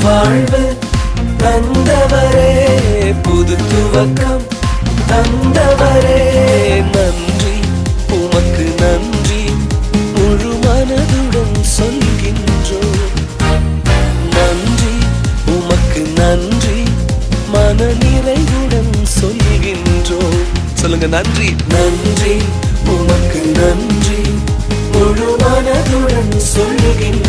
வாழ்வு தந்தவரே, புது துவக்கம் தந்தவரே, நன்றி உமக்கு நன்றி, முழு மனதுடன் சொல்கின்றோம். நன்றி உமக்கு நன்றி, மன நிறைவுடன் சொல்கின்றோம். சொல்லுங்க, நன்றி. நன்றி உமக்கு நன்றி, முழு மனதுடன் சொல்கின்றோம்.